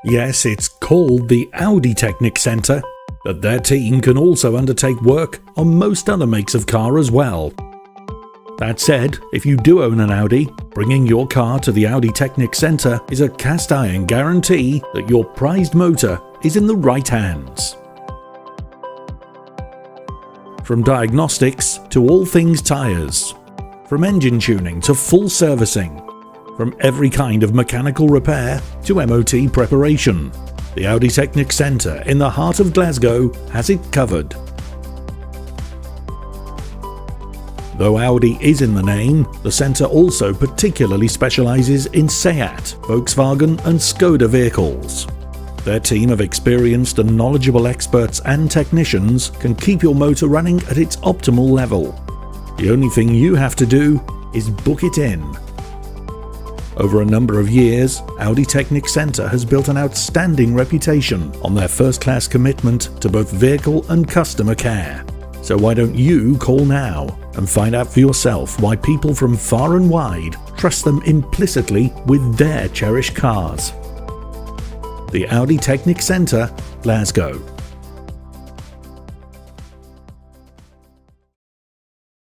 Yes, it's called the Audi Technik Centre, but their team can also undertake work on most other makes of car as well. That said, if you do own an Audi, bringing your car to the Audi Technik Centre is a cast-iron guarantee that your prized motor is in the right hands. From diagnostics to all things tyres, from engine tuning to full servicing, from every kind of mechanical repair to MOT preparation, the Audi Technik Centre in the heart of Glasgow has it covered. Though Audi is in the name, the centre also particularly specialises in Seat, Volkswagen and Skoda vehicles. Their team of experienced and knowledgeable experts and technicians can keep your motor running at its optimal level. The only thing you have to do is book it in. Over a number of years, Audi Technik Centre has built an outstanding reputation on their first-class commitment to both vehicle and customer care. So why don't you call now and find out for yourself why people from far and wide trust them implicitly with their cherished cars. The Audi Technik Centre, Glasgow.